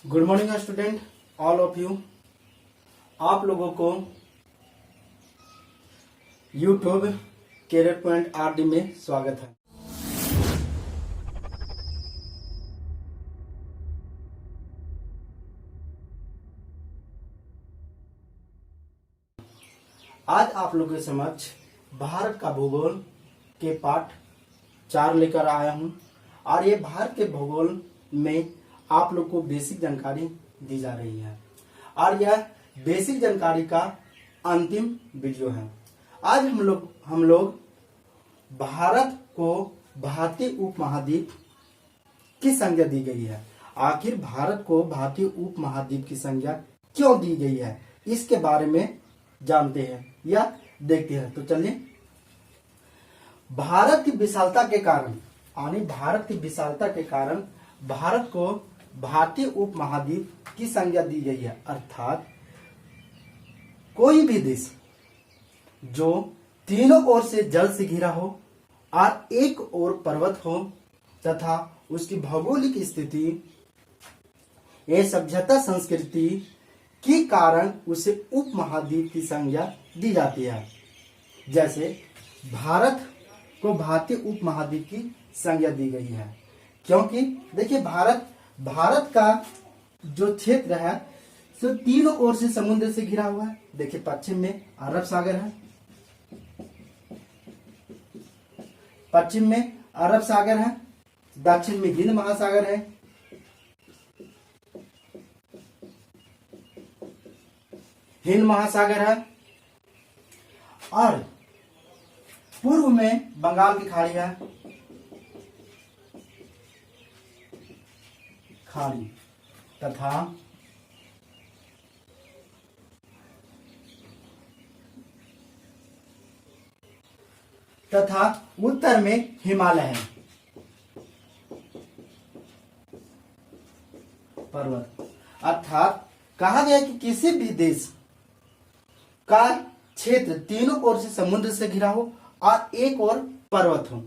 Good morning student, all of you. आप लोगों को यूट्यूब कैरियर पॉइंट आरडी में स्वागत है। आज आप लोगों के समक्ष भारत का भूगोल के पाठ 4 लेकर आया हूं और ये भारत के भूगोल में आप लोग को बेसिक जानकारी दी जा रही है और यह बेसिक जानकारी का अंतिम वीडियो है। आज हम लोग भारत को भारतीय उपमहाद्वीप की संज्ञा दी गई है। आखिर भारत को भारतीय उपमहाद्वीप की संज्ञा क्यों दी गई है, इसके बारे में जानते हैं या देखते हैं। तो चलिए, भारत की विशालता के कारण भारत को भारतीय उपमहाद्वीप की संज्ञा दी गई है। अर्थात कोई भी देश जो तीनों ओर से जल से घिरा हो और एक ओर पर्वत हो तथा उसकी भौगोलिक स्थिति ये सभ्यता संस्कृति के कारण उसे उपमहाद्वीप की संज्ञा दी जाती है। जैसे भारत को भारतीय उपमहाद्वीप की संज्ञा दी गई है क्योंकि देखिए भारत का जो क्षेत्र है सो तीनों ओर से समुद्र से घिरा हुआ है। देखिए, पश्चिम में अरब सागर है, दक्षिण में हिंद महासागर है, और पूर्व में बंगाल की खाड़ी है, तथा उत्तर में हिमालय है पर्वत। अर्थात कहा गया कि किसी भी देश का क्षेत्र तीनों ओर से समुद्र से घिरा हो और एक ओर पर्वत हो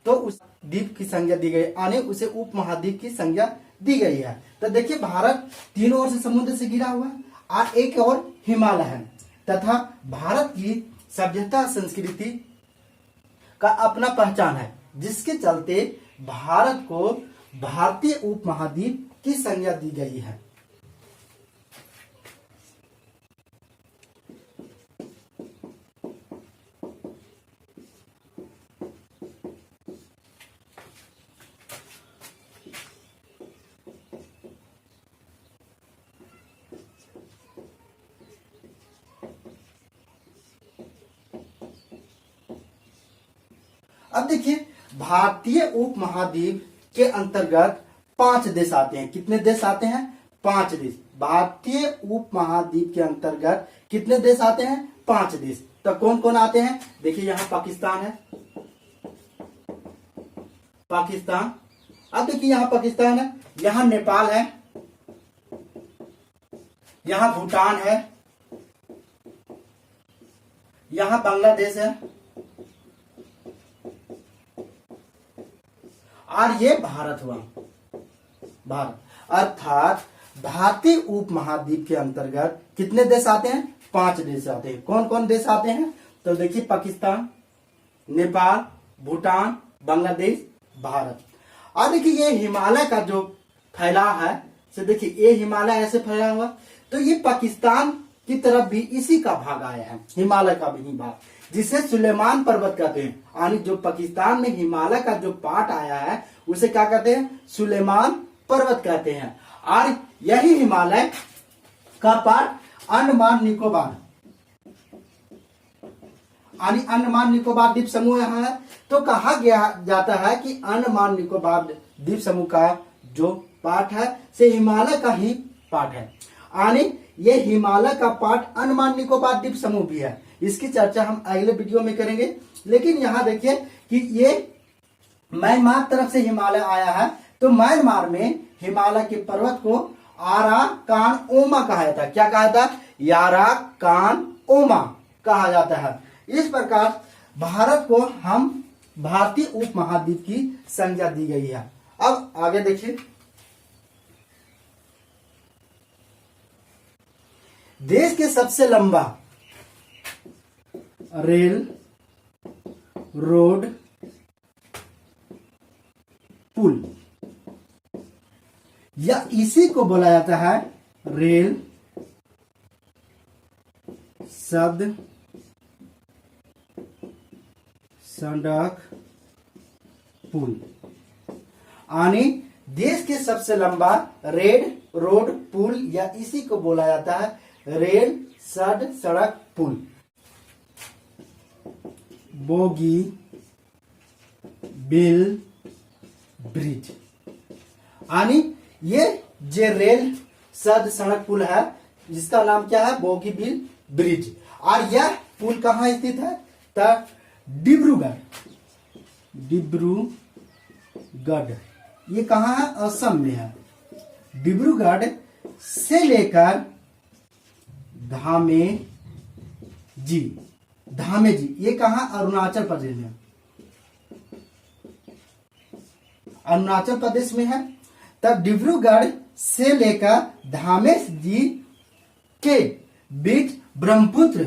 तो उस द्वीप की संज्ञा दी गई, यानी उसे उपमहाद्वीप की संज्ञा दी गई है। तो देखिए, भारत तीनों ओर से समुद्र से घिरा हुआ है और एक ओर हिमालय है तथा भारत की सभ्यता संस्कृति का अपना पहचान है, जिसके चलते भारत को भारतीय उपमहाद्वीप की संज्ञा दी गई है। अब देखिए, भारतीय उपमहाद्वीप के अंतर्गत 5 देश आते हैं। कितने देश आते हैं? 5 देश। भारतीय उपमहाद्वीप के अंतर्गत कितने देश आते हैं? 5 देश। तो कौन कौन आते हैं? देखिए, यहाँ पाकिस्तान है, अब देखिए यहाँ पाकिस्तान है, यहाँ नेपाल है, यहाँ भूटान है, यहाँ बांग्लादेश है और ये भारत हुआ। अर्थात भारतीय उपमहाद्वीप के अंतर्गत कितने देश आते हैं? 5 देश आते हैं। कौन कौन देश आते हैं? तो देखिए, पाकिस्तान, नेपाल, भूटान, बांग्लादेश, भारत। और देखिए, ये हिमालय का जो फैलाव है, तो देखिए ये हिमालय ऐसे फैला हुआ, तो ये पाकिस्तान की तरफ भी इसी का भाग आया है, हिमालय का भी भाग, जिसे सुलेमान पर्वत कहते हैं। यानी जो पाकिस्तान में हिमालय का जो पार्ट आया है उसे क्या कहते हैं? सुलेमान पर्वत कहते हैं। और यही हिमालय का पार्ट अंडमान निकोबार, यानी अंडमान निकोबार द्वीप समूह यहाँ है। तो कहा गया जाता है कि अंडमान निकोबार द्वीप समूह का जो पार्ट है से हिमालय का ही पार्ट है, यानी ये हिमालय का पार्ट अंडमान निकोबार द्वीप समूह भी है। इसकी चर्चा हम अगले वीडियो में करेंगे। लेकिन यहाँ देखिए कि ये म्यांमार तरफ से हिमालय आया है, तो म्यांमार में हिमालय के पर्वत को आराकान ओमा कहा जाता है। क्या कहा जाता है? याराकान ओमा कहा जाता है। इस प्रकार भारत को हम भारतीय उपमहाद्वीप की संज्ञा दी गई है। अब आगे देखिए, देश के सबसे लंबा रेल, रोड, पुल, या इसी को बोला जाता है रेल, शब्द, सड़क, पुल। यानी देश के सबसे लंबा रेल, रोड, पुल, या इसी को बोला जाता है रेल, सड़क, पुल। बोगी बिल ब्रिज, यानी ये जो रेल, सड़क, पुल है जिसका नाम क्या है, बोगी बिल ब्रिज। और यह पुल कहाँ स्थित है, डिब्रूगढ़। ये कहाँ है, असम में है। डिब्रूगढ़ से लेकर धामेजी, ये कहाँ, अरुणाचल प्रदेश में, अरुणाचल प्रदेश में है। तब डिब्रूगढ़ से लेकर धामेजी के बीच ब्रह्मपुत्र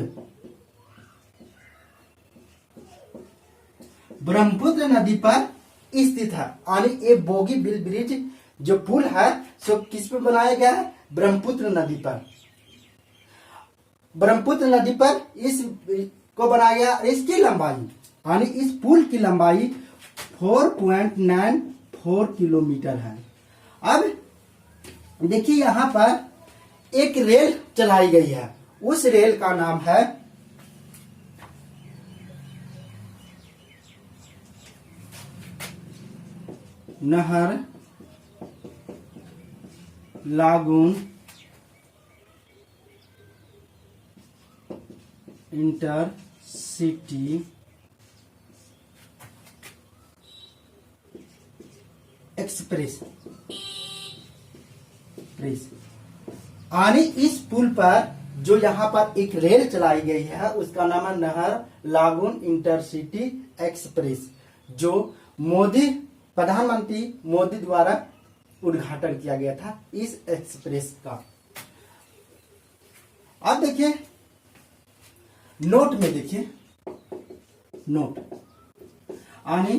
नदी पर स्थित है। यानी ये बोगी बिल ब्रिज जो पुल है सो किस पर बनाया गया है, ब्रह्मपुत्र नदी पर। ब्रह्मपुत्र नदी पर इस को बनाया गया। इसकी लंबाई, यानी इस पुल की लंबाई 4.94 किलोमीटर है। अब देखिए यहां पर एक रेल चलाई गई है, उस रेल का नाम है नहर लागून इंटरसिटी एक्सप्रेस। यानी इस पुल पर जो यहाँ पर एक रेल चलाई गई है उसका नाम है नहर लागून इंटरसिटी एक्सप्रेस, जो प्रधानमंत्री मोदी द्वारा उद्घाटन किया गया था इस एक्सप्रेस का। अब देखिए नोट में, देखिए नोट, यानी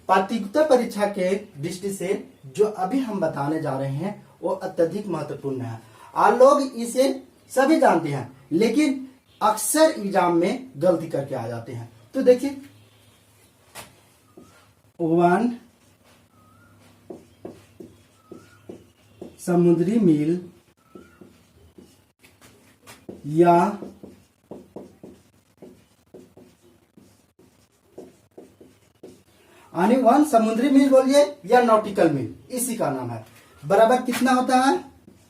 प्रतियोगिता परीक्षा के दृष्टि से जो अभी हम बताने जा रहे हैं वो अत्यधिक महत्वपूर्ण है। और लोग इसे सभी जानते हैं लेकिन अक्सर एग्जाम में गलती करके आ जाते हैं। तो देखिए 1 समुद्री मील या यानी 1 समुद्री मील बोलिए या नॉटिकल मील, इसी का नाम है, बराबर कितना होता है,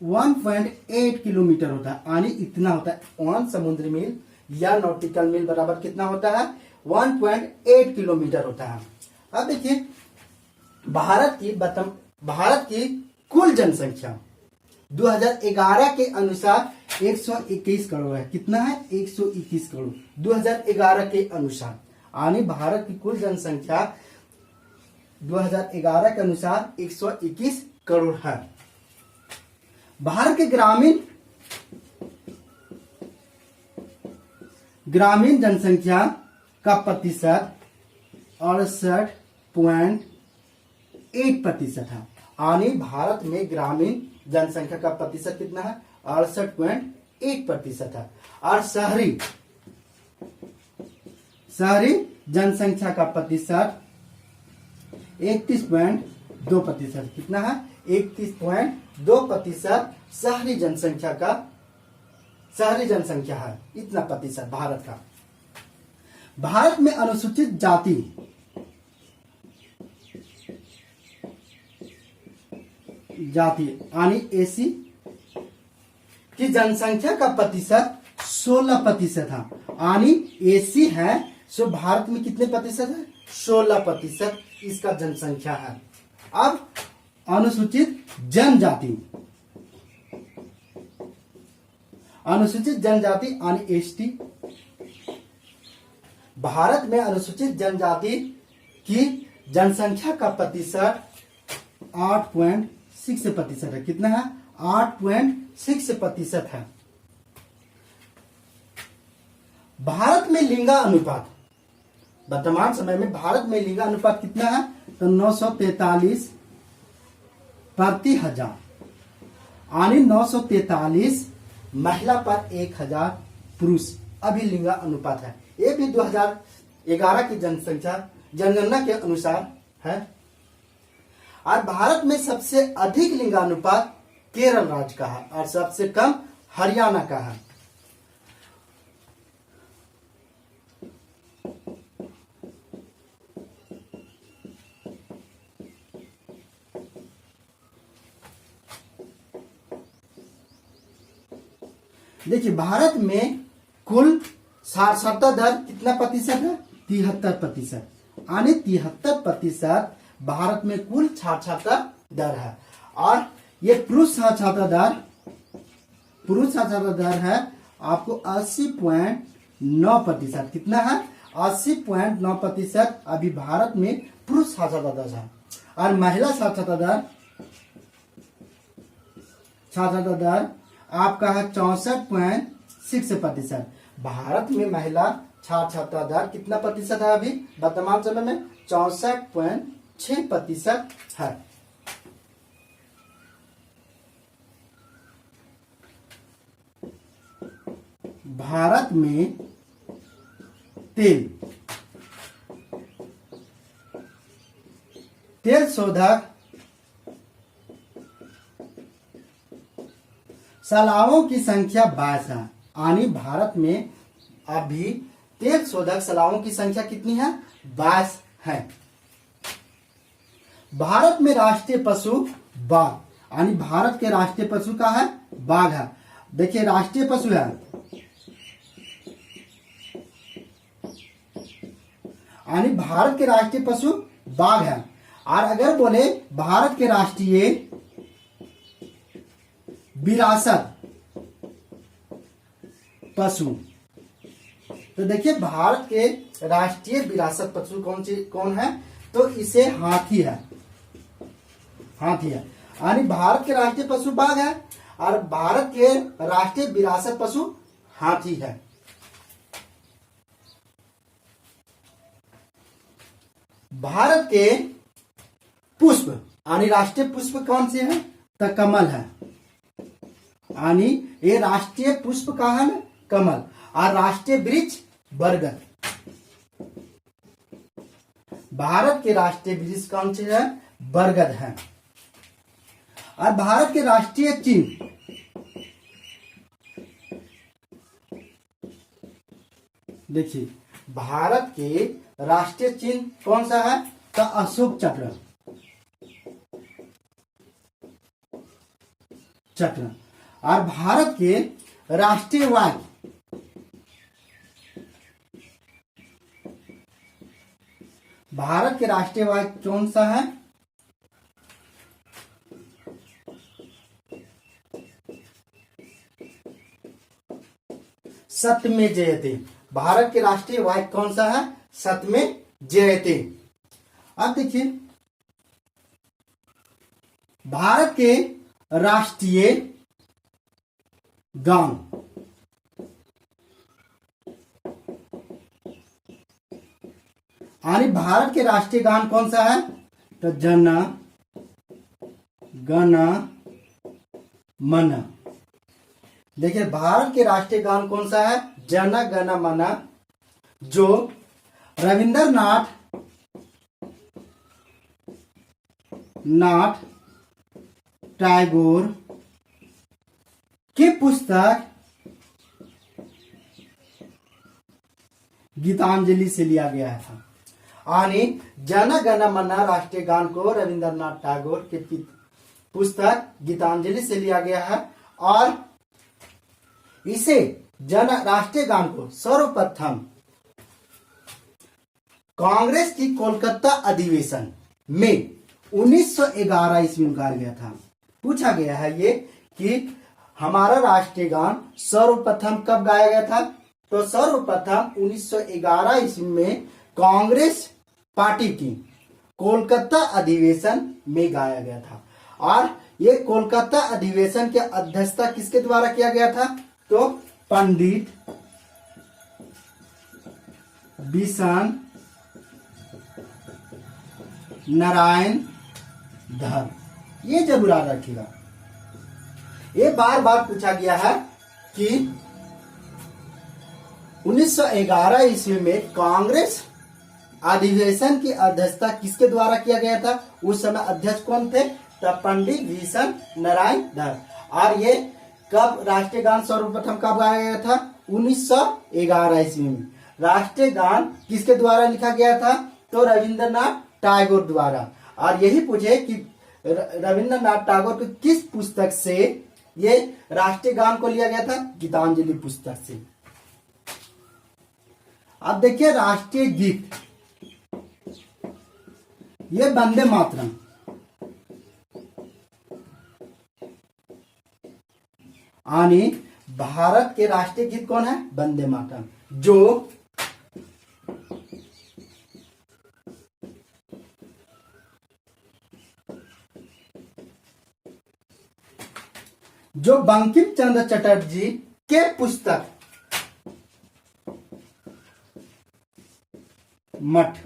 1.8 किलोमीटर होता है। यानी इतना होता है 1 समुद्री मील या नॉटिकल मील बराबर कितना होता है, 1.8 किलोमीटर होता है। अब देखिए भारत की कुल जनसंख्या 2011 के अनुसार 121 करोड़ है। कितना है, 121 करोड़ 2011 के अनुसार। यानी भारत की कुल जनसंख्या 2011 के अनुसार 121 करोड़ है। भारत के ग्रामीण जनसंख्या का प्रतिशत 68.8% है। यानी भारत में ग्रामीण जनसंख्या का प्रतिशत कितना है, 68.8% है। और शहरी जनसंख्या का प्रतिशत 31.2%। कितना है, 31.2% शहरी जनसंख्या है, इतना प्रतिशत भारत का। भारत में अनुसूचित जाति यानी एसी की जनसंख्या का प्रतिशत 16% है। यानी एसी है सो भारत में कितने प्रतिशत है, 16% इसका जनसंख्या है। अब अनुसूचित जनजाति यानी एसटी, भारत में अनुसूचित जनजाति की जनसंख्या का प्रतिशत 8.6% है। कितना है, 8.6% है। भारत में लिंगा अनुपात, वर्तमान समय में भारत में लिंगा अनुपात कितना है? तो 943 प्रति हजार, यानी 943 महिला पर 1000 पुरुष अभी लिंगा अनुपात है। ये भी 2011 की जनगणना के अनुसार है। और भारत में सबसे अधिक लिंगानुपात केरल राज्य का है और सबसे कम हरियाणा का है। देखिए, भारत में कुल साक्षरता दर कितना प्रतिशत है? 73%, यानी 73% भारत में कुल साक्षरता दर है। और ये पुरुष साक्षरता दर है आपको 80.9%। कितना है? 80.9% अभी भारत में पुरुष साक्षरता दर है। और महिला साक्षरता दर आपका है 64.6%। भारत में महिला साक्षरता दर कितना प्रतिशत है? अभी वर्तमान समय में 64.6% है। भारत में तेल शोधक सलावों की संख्या 22 है, यानी भारत में अभी तेल शोधक सलावों की संख्या कितनी है? 22 है। भारत में राष्ट्रीय पशु बाघ, यानी भारत के राष्ट्रीय पशु का है बाघ है। देखिए, राष्ट्रीय पशु है, यानी भारत के राष्ट्रीय पशु बाघ है। और अगर बोले भारत के राष्ट्रीय विरासत पशु, तो देखिए भारत के राष्ट्रीय विरासत पशु कौन है? तो इसे हाथी है, यानी भारत के राष्ट्रीय पशु बाघ है और भारत के राष्ट्रीय विरासत पशु हाथी है। भारत के पुष्प, यानी राष्ट्रीय पुष्प कौन से है? तो कमल है, यानी ये राष्ट्रीय पुष्प का है ना कमल। और राष्ट्रीय वृक्ष बरगद। भारत के राष्ट्रीय वृक्ष कौन से है? बरगद है। और भारत के राष्ट्रीय चिन्ह, देखिए भारत के राष्ट्रीय चिन्ह कौन सा है? तो अशोक चक्र। और भारत के राष्ट्रीय वाद्य, भारत के राष्ट्रीय वाद्य कौन सा है? सत्यमेव जयते। भारत के राष्ट्रीय वाद्य कौन सा है? सत्यमेव जयते। अब देखिए, भारत के राष्ट्रीय गान, यानी भारत के राष्ट्रीय गान कौन सा है? तो जन गण मन। देखिए भारत के राष्ट्रीय गान कौन सा है? जन गण मन, जो रविंद्रनाथ टैगोर की पुस्तक गीतांजलि से लिया गया था। यानी जन गण मन राष्ट्रीय गान को रविंद्रनाथ टैगोर की पुस्तक गीतांजलि से लिया गया है। और इसे राष्ट्रीय गान को सर्वप्रथम कांग्रेस की कोलकाता अधिवेशन में 1911 ईस्वी में गाया गया था। पूछा गया है ये कि हमारा राष्ट्रीय गान सर्वप्रथम कब गाया गया था? तो सर्वप्रथम 1911 ईस्वी में कांग्रेस पार्टी की कोलकाता अधिवेशन में गाया गया था। और ये कोलकाता अधिवेशन की अध्यक्षता किसके द्वारा किया गया था? तो पंडित बिशन नारायण धर, ये जरूर याद रखिएगा। ये बार बार पूछा गया है कि 1911 ईस्वी में कांग्रेस अधिवेशन की अध्यक्षता किसके द्वारा किया गया था? उस समय अध्यक्ष कौन थे? तब पंडित बिशन नारायण धर। और ये कब राष्ट्रीय गान सर्वप्रथम कब गाया गया था? 1911 ईस्वी में। राष्ट्रीय गान किसके द्वारा लिखा गया था? तो रविंद्रनाथ टैगोर द्वारा। और यही पूछे कि रविंद्रनाथ टैगोर की किस पुस्तक से ये राष्ट्रीय गान को लिया गया था? गीतांजलि पुस्तक से। अब देखिए राष्ट्रीय गीत, ये वंदे मातरम। यानी भारत के राष्ट्रीय गीत कौन है? वंदे मातरम। जो बंकिम चंद्र चटर्जी के पुस्तक मठ,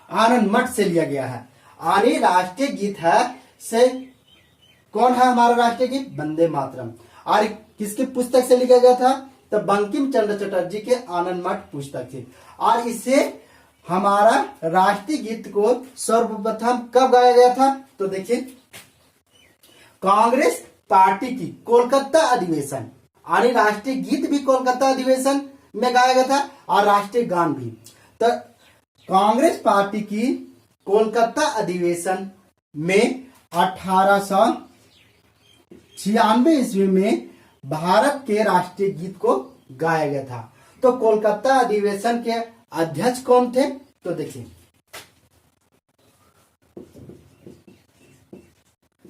आनंद मठ से लिया गया है। आनी राष्ट्रीय गीत है से कौन है हमारा राष्ट्रीय गीत? वंदे मातरम। और किसकी पुस्तक से लिखा गया था? तो बंकिम चंद्र चटर्जी के आनंद मठ पुस्तक से। और इसे हमारा राष्ट्रीय गीत को सर्वप्रथम कब गाया गया था? तो देखिए कांग्रेस पार्टी की कोलकाता अधिवेशन, यानी राष्ट्रीय गीत भी कोलकाता अधिवेशन में गाया गया था और राष्ट्रीय गान भी। तो कांग्रेस पार्टी की कोलकाता अधिवेशन में 1896 ईस्वी में भारत के राष्ट्रीय गीत को गाया गया था। तो कोलकाता अधिवेशन के अध्यक्ष कौन थे? तो देखिए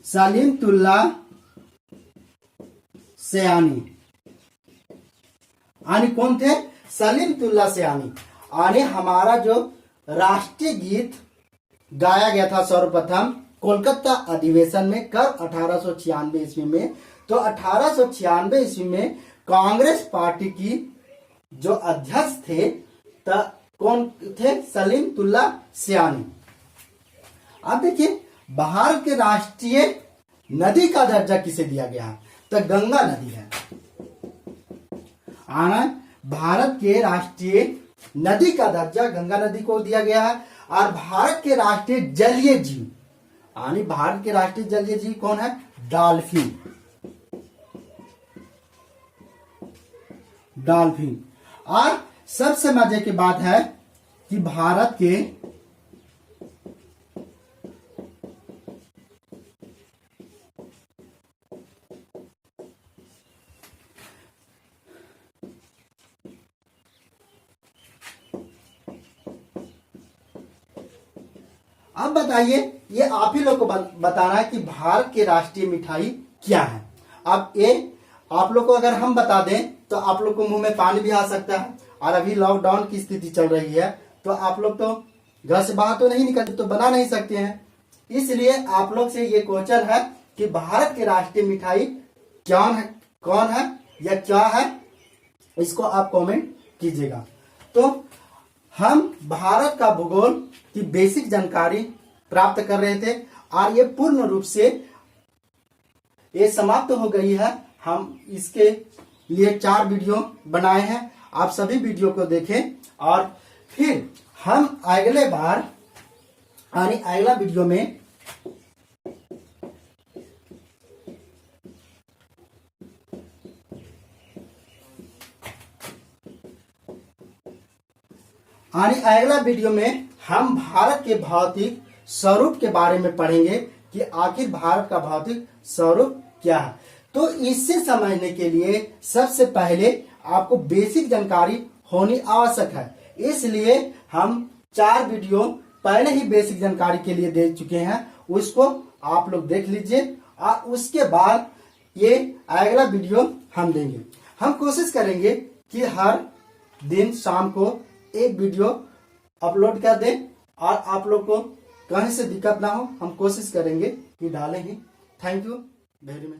सलीमतुल्ला सयानी। यानी कौन थे? सलीमतुल्ला सयानी। यानी हमारा जो राष्ट्रीय गीत गाया गया था सर्वप्रथम कोलकाता अधिवेशन में कब? 1896 ईस्वी में। तो 1896 ईस्वी में कांग्रेस पार्टी की जो अध्यक्ष थे कौन थे? सलीमतुल्ला सयानी। अब देखिए भारत के राष्ट्रीय नदी का दर्जा किसे दिया गया है? तो गंगा नदी है। आना भारत के राष्ट्रीय नदी का दर्जा गंगा नदी को दिया गया है। और भारत के राष्ट्रीय जलीय जीव, यानी भारत के राष्ट्रीय जलीय जीव कौन है? डॉल्फिन। डॉल्फिन। और सबसे मजे की बात है कि भारत के अब बताइए, ये आप ही लोग को बताना है कि भारत की राष्ट्रीय मिठाई क्या है। अब ये आप लोग को अगर हम बता दें तो आप लोग को मुंह में पानी भी आ सकता है। और अभी लॉकडाउन की स्थिति चल रही है तो आप लोग तो घर से बाहर तो नहीं निकलते, तो बना नहीं सकते हैं। इसलिए आप लोग से ये क्वेश्चन है कि भारत की राष्ट्रीय मिठाई कौन है या क्या है, इसको आप कमेंट कीजिएगा। तो हम भारत का भूगोल की बेसिक जानकारी प्राप्त कर रहे थे और ये पूर्ण रूप से ये समाप्त हो गई है। हम इसके लिए 4 वीडियो बनाए हैं, आप सभी वीडियो को देखें। और फिर हम अगले बार यानी अगला वीडियो में हम भारत के भौतिक स्वरूप के बारे में पढ़ेंगे कि आखिर भारत का भौतिक स्वरूप क्या है। तो इससे समझने के लिए सबसे पहले आपको बेसिक जानकारी होनी आवश्यक है। इसलिए हम 4 वीडियो पहले ही बेसिक जानकारी के लिए दे चुके हैं, उसको आप लोग देख लीजिए। और उसके बाद ये अगला वीडियो हम देंगे। हम कोशिश करेंगे कि हर दिन शाम को एक वीडियो अपलोड कर दें और आप लोग को कहीं से दिक्कत ना हो, हम कोशिश करेंगे कि डालें ही। Thank you very much.